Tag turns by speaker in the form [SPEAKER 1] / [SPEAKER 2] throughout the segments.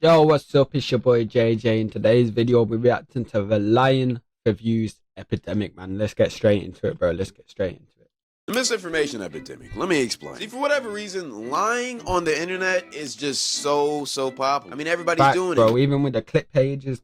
[SPEAKER 1] Yo, what's up? It's your boy JJ. In today's video, we're reacting to the Lion Reviews Epidemic, man. Let's get straight into it, bro. Let's get straight into it.
[SPEAKER 2] The misinformation epidemic. Let me explain. See, for whatever reason, lying on the internet is just so popular. I mean, everybody's
[SPEAKER 1] Facts,
[SPEAKER 2] doing
[SPEAKER 1] bro.
[SPEAKER 2] it.
[SPEAKER 1] Even with the clip pages,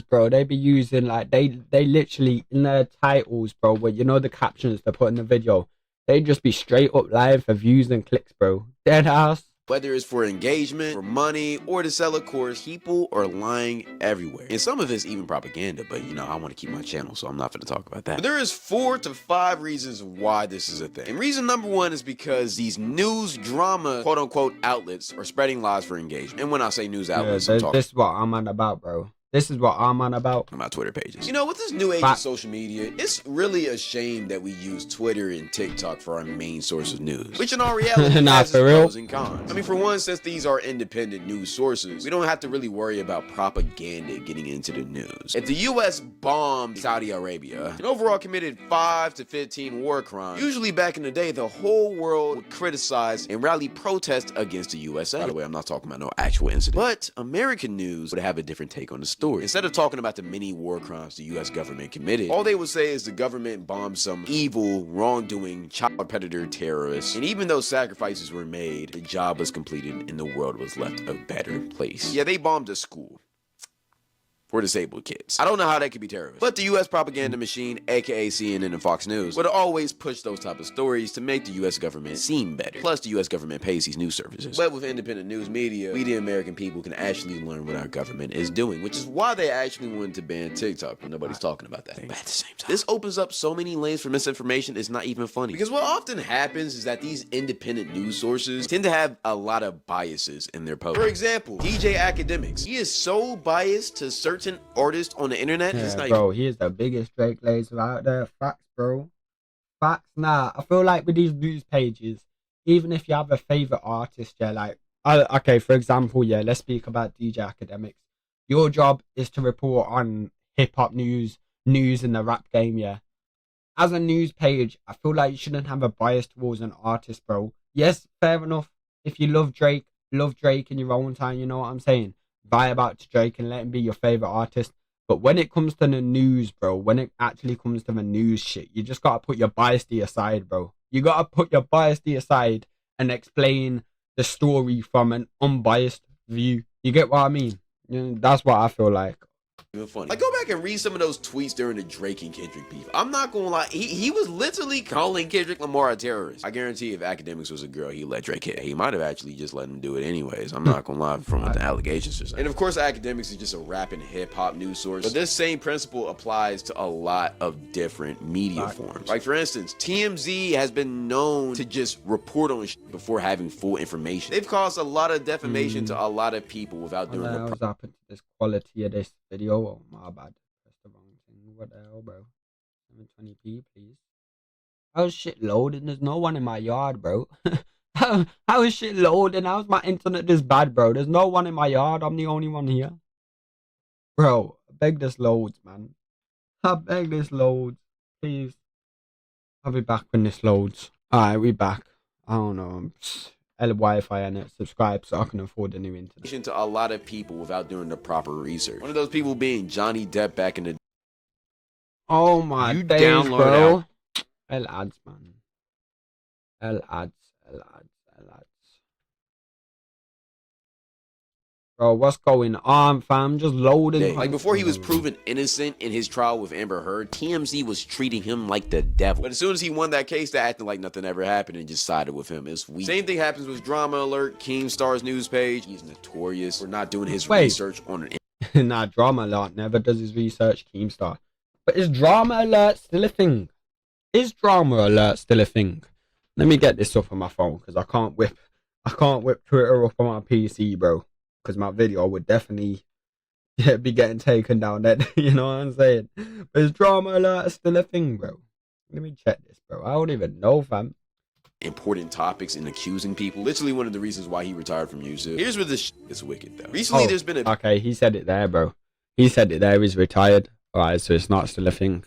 [SPEAKER 1] bro, they be using like they literally in their titles, bro. Where you know the captions they put in the video, they just be straight up lying for views and clicks, bro. Dead ass.
[SPEAKER 2] Whether it's for engagement, for money, or to sell a course, people are lying everywhere. And some of it's even propaganda, but you know, I want to keep my channel, so I'm not going to talk about that. But there is 4 to 5 reasons why this is a thing. And reason number 1 is because these news drama, quote unquote, outlets are spreading lies for engagement. And when I say news outlets, I'm talking
[SPEAKER 1] This is what I'm on about, bro. This is what I'm on about.
[SPEAKER 2] My Twitter pages. You know, with this new age of social media, it's really a shame that we use Twitter and TikTok for our main source of news, which in all reality
[SPEAKER 1] Nah,
[SPEAKER 2] has
[SPEAKER 1] for
[SPEAKER 2] its
[SPEAKER 1] real.
[SPEAKER 2] pros and cons. I mean, for one, since these are independent news sources, we don't have to really worry about propaganda getting into the news. If the U.S. bombed Saudi Arabia and overall committed 5 to 15 war crimes, usually back in the day, the whole world would criticize and rally protest against the USA. By the way, I'm not talking about no actual incident. But American news would have a different take on the story. Instead of talking about the many war crimes the U.S. government committed, all they would say is the government bombed some evil, wrongdoing, child predator terrorists, and even though sacrifices were made, the job was completed and the world was left a better place. Yeah, they bombed a school for disabled kids. I don't know how that could be terrorist, but the U.S. propaganda machine, aka CNN and Fox News, would always push those type of stories to make the U.S. government seem better. Plus, the U.S. government pays these news services. But with independent news media, we the American people can actually learn what our government is doing, which is why they actually wanted to ban TikTok, but nobody's talking about that. But at the same time, this opens up so many lanes for misinformation, it's not even funny. Because what often happens is that these independent news sources tend to have a lot of biases in their posts. For example, DJ Academics. He is so biased to certain artist on the internet.
[SPEAKER 1] Yeah,
[SPEAKER 2] it's not
[SPEAKER 1] bro, he is the biggest Drake laser out there. Facts, bro. Facts. Nah, I feel like with these news pages, even if you have a favorite artist, yeah, like, okay, for example, yeah, let's speak about DJ Academics. Your job is to report on hip hop news in the rap game, yeah. As a news page, I feel like you shouldn't have a bias towards an artist, bro. Yes, fair enough. If you love Drake in your own time, you know what I'm saying? Vibe out to Drake and let him be your favorite artist. But when it comes to the news, bro, when it actually comes to the news shit, you just gotta put your bias aside, bro. You gotta put your bias aside and explain the story from an unbiased view. You get what I mean? You know, that's what I feel like.
[SPEAKER 2] even funny. Like, go back and read some of those tweets during the Drake and Kendrick beef. I'm not gonna lie, he was literally calling Kendrick Lamar a terrorist. I guarantee if Academics was a girl, he'd let Drake hit. He might have actually just let him do it anyways. I'm not gonna lie from what the allegations are saying. And of course, Academics is just a rap and hip hop news source. But this same principle applies to a lot of different media forms. Like, for instance, TMZ has been known to just report on shit before having full information. They've caused a lot of defamation to a lot of people without doing the
[SPEAKER 1] What's happened to this quality of this video? Oh, my bad. That's the wrong thing. What the hell, bro? 720p, please. How's shit loading? There's no one in my yard, bro. how is shit loading? How's my internet this bad, bro? There's no one in my yard. I'm the only one here. Bro, I beg this loads, man. I beg this loads. Please. I'll be back when this loads. Alright, we back. I don't know. Wi-Fi and it. Subscribe so I can afford the new internet.
[SPEAKER 2] To a lot of people without doing the proper research. One of those people being Johnny Depp back in the.
[SPEAKER 1] Oh my days, bro. L ads, man. L ads. Bro, what's going on, fam? Just loading.
[SPEAKER 2] Like, before he was proven innocent in his trial with Amber Heard, TMZ was treating him like the devil. But as soon as he won that case, they're acting like nothing ever happened and just sided with him. It's weak. Same thing happens with Drama Alert, Keemstar's news page. He's notorious for not doing his research on an.
[SPEAKER 1] Nah, Drama Alert never does his research, Keemstar. But is Drama Alert still a thing? Is Drama Alert still a thing? Let me get this up on my phone because I can't whip Twitter up on my PC, bro. Because my video would definitely be getting taken down. That, you know what I'm saying? But is Drama Alert still a thing, bro? Let me check this, bro. I don't even know, fam.
[SPEAKER 2] Important topics and accusing people. Literally one of the reasons why he retired from YouTube. Here's where this is wicked, though. Recently, there's been a.
[SPEAKER 1] Okay, he said it there, bro. He said it there. He's retired. Alright, so it's not still a thing.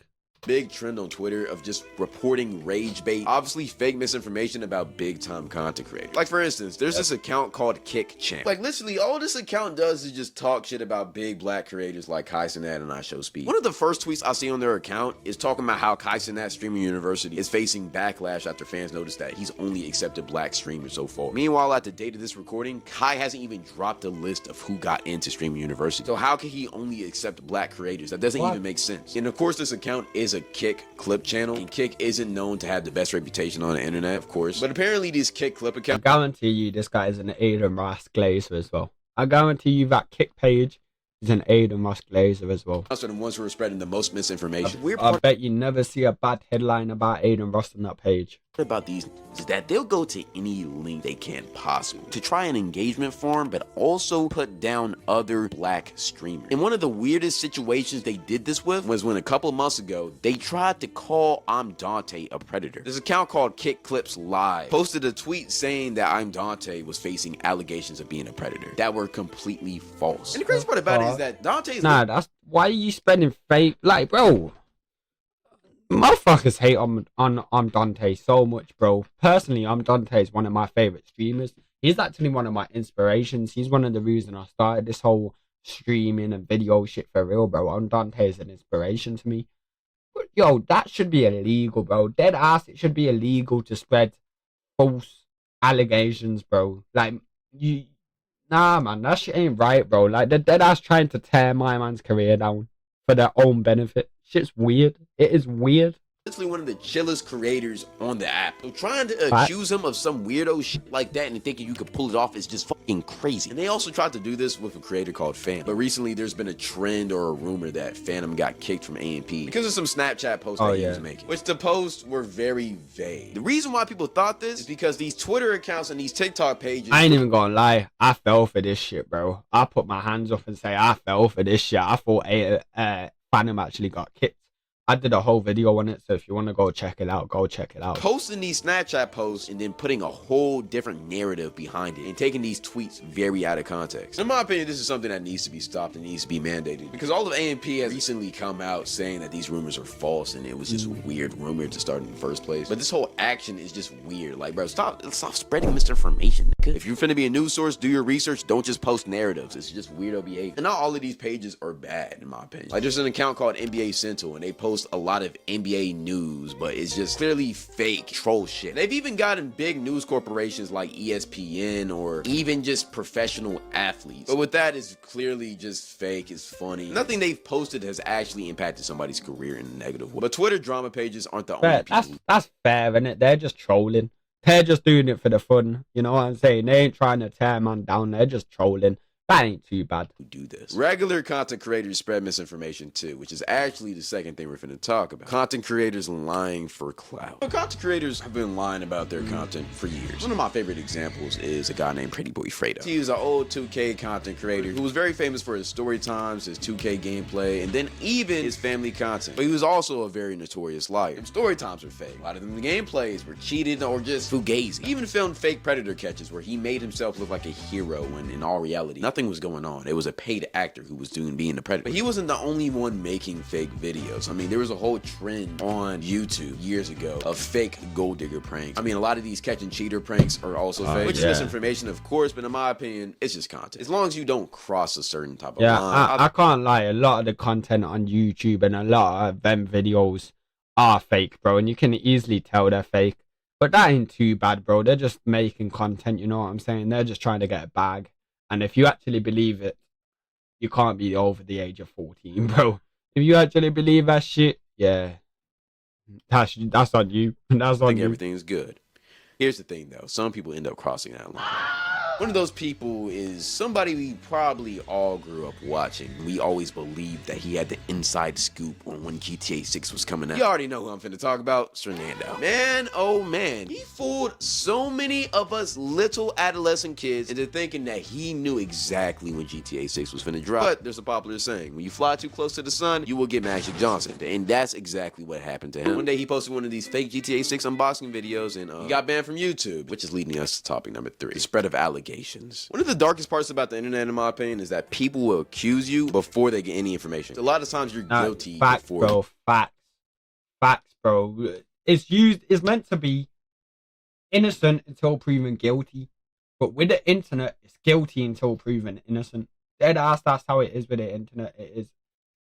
[SPEAKER 2] big trend on Twitter of just reporting rage bait, obviously fake misinformation about big time content creators. Like for instance, there's this account called Kick Champ. Like literally all this account does is just talk shit about big black creators like Kai Cenat and I Show Speed. One of the first tweets I see on their account is talking about how Kai Cenat Streaming University is facing backlash after fans noticed that he's only accepted black streamers so far. Meanwhile, at the date of this recording, Kai hasn't even dropped a list of who got into Streaming University. So how can he only accept black creators? That doesn't even make sense. And of course, this account is a Kick clip channel, and Kick isn't known to have the best reputation on the internet, of course. But apparently, these Kick clip accounts.
[SPEAKER 1] I guarantee you, this guy is an Aiden Ross Glazer as well. I guarantee you that Kick page is an Aiden Ross Glazer as well.
[SPEAKER 2] Are the ones who are spreading the most misinformation.
[SPEAKER 1] I bet you never see a bad headline about Aiden Ross on that page.
[SPEAKER 2] About these is that they'll go to any link they can possibly to try an engagement forum, but also put down other black streamers. And one of the weirdest situations they did this with was when a couple months ago they tried to call I'm Dante a predator. This account called Kick Clips Live posted a tweet saying that I'm Dante was facing allegations of being a predator that were completely false. And the crazy part about it is that Dante's
[SPEAKER 1] that's why are you spreading fake, like, bro? Motherfuckers hate on Dante so much, bro. Personally, Dante is one of my favorite streamers. He's actually one of my inspirations. He's one of the reasons I started this whole streaming and video shit for real, bro. Dante is an inspiration to me. But yo, that should be illegal, bro. Dead ass, it should be illegal to spread false allegations, bro. Like, nah, man, that shit ain't right, bro. Like, the dead ass trying to tear my man's career down for their own benefit. Shit's weird. It is weird.
[SPEAKER 2] Literally one of the chillest creators on the app. So trying to accuse him of some weirdo shit like that and thinking you could pull it off is just fucking crazy. And they also tried to do this with a creator called Phantom. But recently there's been a trend or a rumor that Phantom got kicked from AMP because of some Snapchat posts that he was making. Which the posts were very vague. The reason why people thought this is because these Twitter accounts and these TikTok pages.
[SPEAKER 1] I ain't even gonna lie. I fell for this shit, bro. I put my hands up and say I fell for this shit. I thought Phantom actually got kicked. I did a whole video on it, so if you want to go check it out, go check it out.
[SPEAKER 2] Posting these Snapchat posts and then putting a whole different narrative behind it and taking these tweets very out of context. In my opinion, this is something that needs to be stopped and needs to be mandated because all of AMP has recently come out saying that these rumors are false and it was just a weird rumor to start in the first place. But this whole action is just weird. Like, bro, stop spreading misinformation. If you're finna be a news source, do your research. Don't just post narratives. It's just weirdo behavior. And not all of these pages are bad, in my opinion. Like, there's an account called NBA Central and they post a lot of NBA news, but it's just clearly fake troll shit. They've even gotten big news corporations like ESPN or even just professional athletes. But with that, it's clearly just fake. It's funny. Nothing they've posted has actually impacted somebody's career in a negative way. But Twitter drama pages aren't the only people.
[SPEAKER 1] That's fair, isn't it? They're just trolling. They're just doing it for the fun. You know what I'm saying? They ain't trying to tear man down. They're just trolling. That ain't too bad.
[SPEAKER 2] Do this. Regular content creators spread misinformation too, which is actually the second thing we're finna talk about. Content creators lying for clout. So content creators have been lying about their content for years. One of my favorite examples is a guy named Pretty Boy Fredo. He was an old 2K content creator who was very famous for his story times, his 2K gameplay, and then even his family content. But he was also a very notorious liar. His story times were fake. A lot of them, the gameplays were cheated or just fugazi. He even filmed fake predator catches where he made himself look like a hero when in all reality, nothing was going on. It was a paid actor who was being the predator. But he wasn't the only one making fake videos. I mean, there was a whole trend on YouTube years ago of fake gold digger pranks. I mean, a lot of these catch and cheater pranks are also fake, which is misinformation, of course, but in my opinion, it's just content. As long as you don't cross a certain type of line.
[SPEAKER 1] I can't lie. A lot of the content on YouTube and a lot of them videos are fake, bro, and you can easily tell they're fake. But that ain't too bad, bro. They're just making content, you know what I'm saying? They're just trying to get a bag. And if you actually believe it, you can't be over the age of 14, bro. If you actually believe that shit, yeah, that's on you. That's on you.
[SPEAKER 2] Everything's good. Here's the thing, though. Some people end up crossing that line. One of those people is somebody we probably all grew up watching. We always believed that he had the inside scoop on when GTA 6 was coming out. You already know who I'm finna talk about, Fernando. Man, oh man, he fooled so many of us little adolescent kids into thinking that he knew exactly when GTA 6 was finna drop. But there's a popular saying, when you fly too close to the sun, you will get Magic Johnson. And that's exactly what happened to him. One day he posted one of these fake GTA 6 unboxing videos and he got banned from YouTube, which is leading us to topic number 3, the spread of allegations. One of the darkest parts about the internet, in my opinion, is that people will accuse you before they get any information. A lot of times you're guilty
[SPEAKER 1] facts,
[SPEAKER 2] before.
[SPEAKER 1] Bro, facts. Facts, bro. It's meant to be innocent until proven guilty. But with the internet, it's guilty until proven innocent. Dead ass, that's how it is with the internet. It is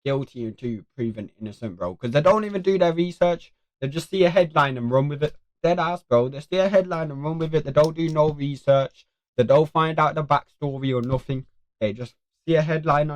[SPEAKER 1] guilty until proven innocent, bro. Because they don't even do their research. They just see a headline and run with it. Dead ass, bro. They see a headline and run with it. They don't do no research. They don't find out the backstory or nothing. They just see a headline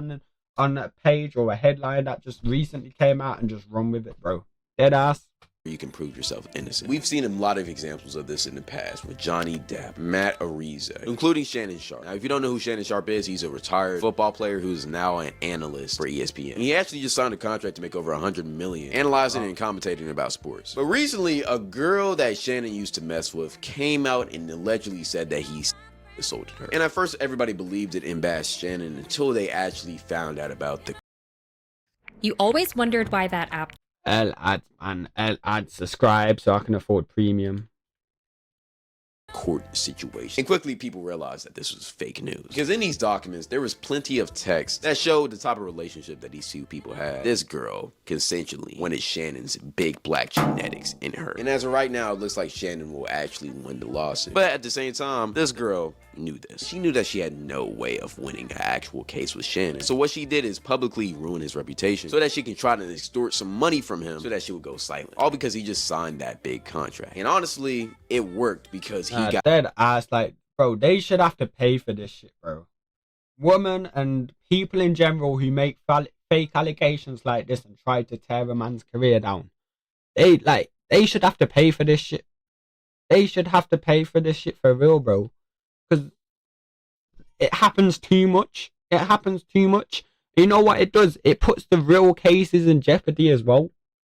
[SPEAKER 1] on a page or a headline that just recently came out and just run with it, bro. Dead ass.
[SPEAKER 2] You can prove yourself innocent. We've seen a lot of examples of this in the past with Johnny Depp, Matt Ariza, including Shannon Sharp. Now, if you don't know who Shannon Sharp is, he's a retired football player who's now an analyst for ESPN. And he actually just signed a contract to make over $100 million, analyzing and commentating about sports. But recently, a girl that Shannon used to mess with came out and allegedly said that he assaulted her. And at first, everybody believed it and bashed Shannon until they actually found out about the...
[SPEAKER 3] You always wondered why that app...
[SPEAKER 1] L-ads subscribe so I can afford premium.
[SPEAKER 2] Court situation. And quickly people realized that this was fake news. Because in these documents, there was plenty of text that showed the type of relationship that these two people had. This girl consensually wanted Shannon's big black genetics in her. And as of right now, it looks like Shannon will actually win the lawsuit. But at the same time, this girl knew this. She knew that she had no way of winning an actual case with Shannon. So what she did is publicly ruin his reputation so that she can try to extort some money from him so that she would go silent. All because he just signed that big contract. And honestly, it worked because he got
[SPEAKER 1] dead ass. Like, bro, they should have to pay for this shit, bro. Women and people in general who make fake allegations like this and try to tear a man's career down, they should have to pay for this shit. They should have to pay for this shit for real, bro. Because it happens too much. It happens too much. You know what it does? It puts the real cases in jeopardy as well.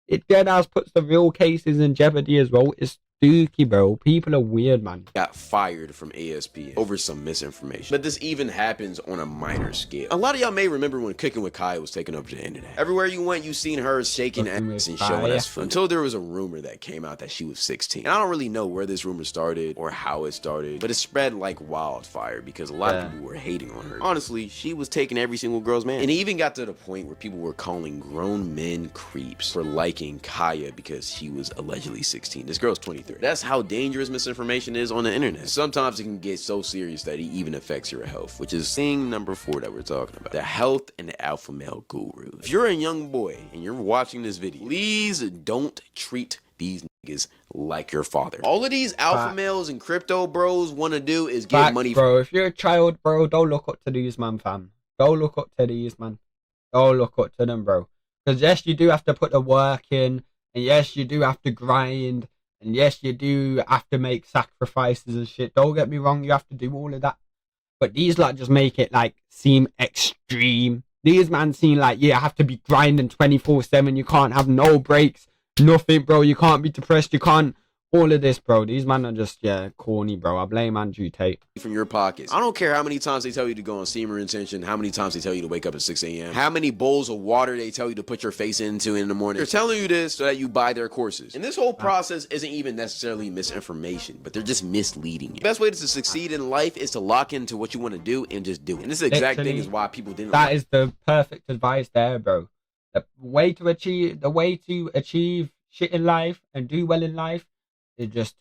[SPEAKER 1] It dead ass puts the real cases in jeopardy as well. It's dookie, bro. People are weird, man.
[SPEAKER 2] Got fired from ESPN over some misinformation. But this even happens on a minor scale. A lot of y'all may remember when Cooking with Kaya was taking over the internet. Everywhere you went, you seen her shaking ass and showing us food. Until there was a rumor that came out that she was 16. And I don't really know where this rumor started or how it started, but it spread like wildfire because a lot of people were hating on her. Honestly, she was taking every single girl's man. And it even got to the point where people were calling grown men creeps for liking Kaya because she was allegedly 16. This girl's 23. That's how dangerous misinformation is on the internet. Sometimes it can get so serious that it even affects your health, which is thing number 4 that we're talking about. The health and the alpha male guru. If you're a young boy and you're watching this video, please don't treat these niggas like your father. All of these alpha males and crypto bros want to do is get money.
[SPEAKER 1] Bro, if you're a child, bro, don't look up to these man, fam. Don't look up to these man. Don't look up to them, bro. Because yes, you do have to put the work in, and yes, you do have to grind. And yes, you do have to make sacrifices and shit. Don't get me wrong, you have to do all of that. But these like just make it like seem extreme. These man seem like, yeah, I have to be grinding 24/7. You can't have no breaks, nothing, bro. You can't be depressed. You can't. All of this, bro. These men are just, corny, bro. I blame Andrew Tate.
[SPEAKER 2] From your pockets. I don't care how many times they tell you to go on semen retention, how many times they tell you to wake up at 6 a.m., how many bowls of water they tell you to put your face into in the morning. They're telling you this so that you buy their courses. And this whole process isn't even necessarily misinformation, but they're just misleading you. The best way to succeed in life is to lock into what you want to do and just do it. And this exact thing is why people didn't.
[SPEAKER 1] That is the perfect advice there, bro. The way to achieve shit in life and do well in life is just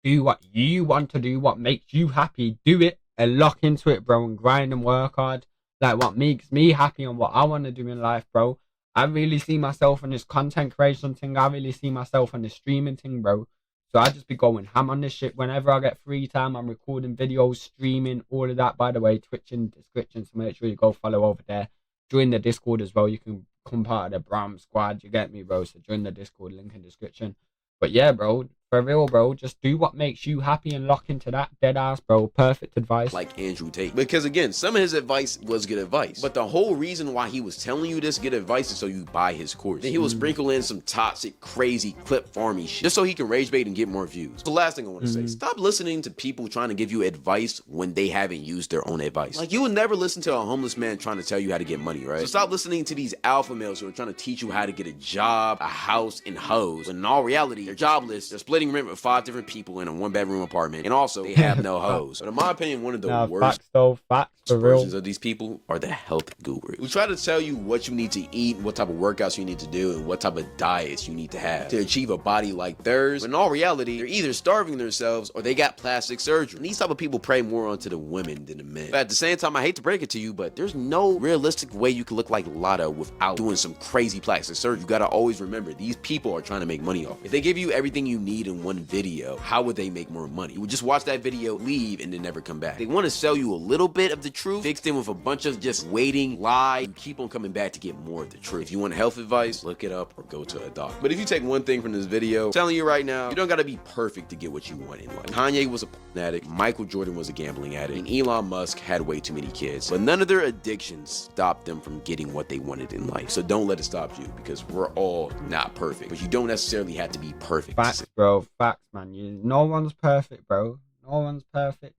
[SPEAKER 1] do what you want to do, what makes you happy, do it and lock into it, bro, and grind and work hard. Like what makes me happy and what I want to do in life, bro. I really see myself on this content creation thing. I really see myself on this streaming thing, bro. So I just be going ham on this shit whenever I get free time. I'm recording videos, streaming, all of that. By the way, Twitch in description, so make sure you go follow over there. Join the Discord as well. You can become part of the Bram squad. You get me, bro? So join the Discord, link in description. But yeah, bro, for real, bro, just do what makes you happy and lock into that. Dead ass, bro. Perfect advice.
[SPEAKER 2] Like Andrew Tate. Because again, some of his advice was good advice. But the whole reason why he was telling you this good advice is so you buy his course. Then he will sprinkle in some toxic, crazy, clip farmy shit just so he can rage bait and get more views. The last thing I want to say, stop listening to people trying to give you advice when they haven't used their own advice. Like, you would never listen to a homeless man trying to tell you how to get money, right? So stop listening to these alpha males who are trying to teach you how to get a job, a house, and hoes. When in all reality, they're jobless, they're splitting splitting rent with 5 different people in a 1-bedroom apartment, and also they have no hoes. But in my opinion, one of the worst
[SPEAKER 1] facts though, facts for
[SPEAKER 2] versions
[SPEAKER 1] real.
[SPEAKER 2] of these people are the health gurus who try to tell you what you need to eat, what type of workouts you need to do, and what type of diets you need to have to achieve a body like theirs. When in all reality, they're either starving themselves or they got plastic surgery. And these type of people prey more onto the women than the men. But at the same time, I hate to break it to you, but there's no realistic way you can look like Lotto without doing some crazy plastic surgery. You gotta always remember, these people are trying to make money off. If they give you everything you need in one video, how would they make more money? You would just watch that video, leave, and then never come back. They want to sell you a little bit of the truth, mixed in with a bunch of just waiting, lie. You keep on coming back to get more of the truth. If you want health advice, look it up or go to a doctor. But if you take one thing from this video, I'm telling you right now, you don't gotta be perfect to get what you want in life. Kanye was a addict, Michael Jordan was a gambling addict, and Elon Musk had way too many kids. But none of their addictions stopped them from getting what they wanted in life. So don't let it stop you, because we're all not perfect. But you don't necessarily have to be perfect.
[SPEAKER 1] Facts, bro. Facts, man. No one's perfect, bro. No one's perfect.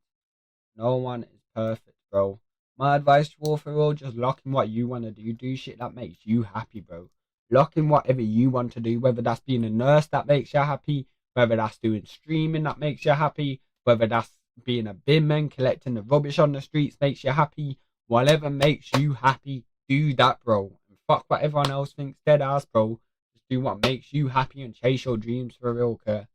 [SPEAKER 1] No one is perfect, bro. My advice to all for real, just lock in what you want to do. Do shit that makes you happy, bro. Lock in whatever you want to do, whether that's being a nurse that makes you happy, whether that's doing streaming that makes you happy, whether that's being a bin man, collecting the rubbish on the streets makes you happy. Whatever makes you happy, do that, bro. And fuck what everyone else thinks, dead ass, bro. Just do what makes you happy and chase your dreams for real, cuz.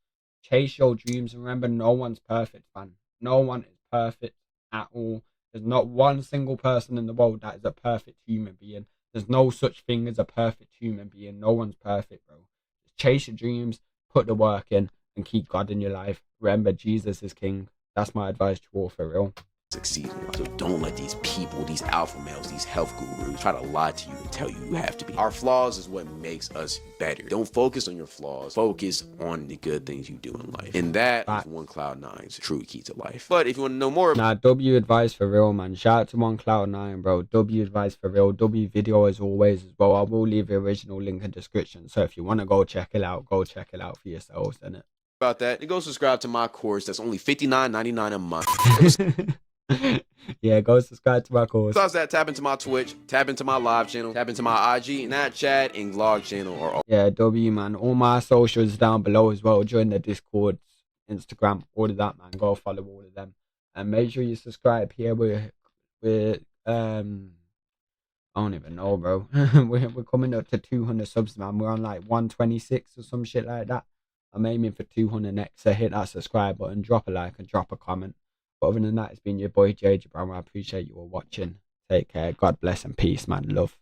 [SPEAKER 1] Chase your dreams, and remember, no one's perfect, man. No one is perfect at all. There's not one single person in the world that is a perfect human being. There's no such thing as a perfect human being. No one's perfect, bro. Just chase your dreams, put the work in, and keep God in your life. Remember, Jesus is king. That's my advice to all for real.
[SPEAKER 2] Succeed in life. So don't let these people, these alpha males, these health gurus try to lie to you and tell you you have to be. Our flaws is what makes us better. Don't focus on your flaws. Focus on the good things you do in life. And that is One Cloud 9's true key to life. But if you want to know more
[SPEAKER 1] about W advice for real, man. Shout out to One Cloud 9, bro. W advice for real. W video as always as well. I will leave the original link in the description. So if you want to go check it out, go check it out for yourselves, innit?
[SPEAKER 2] About that, then go subscribe to my course. That's only $59.99 a month.
[SPEAKER 1] Yeah, go subscribe to my course.
[SPEAKER 2] Besides that, tap into my Twitch, tap into my live channel, tap into my IG, Snapchat, and vlog channel.
[SPEAKER 1] Yeah, W, man. All my socials down below as well. Join the Discord, Instagram, all of that, man. Go follow all of them. And make sure you subscribe here. We're I don't even know, bro. we're coming up to 200 subs, man. We're on like 126 or some shit like that. I'm aiming for 200 next. So hit that subscribe button, drop a like, and drop a comment. But other than that, it's been your boy JJ Brown. I appreciate you all watching. Take care. God bless and peace, man. Love.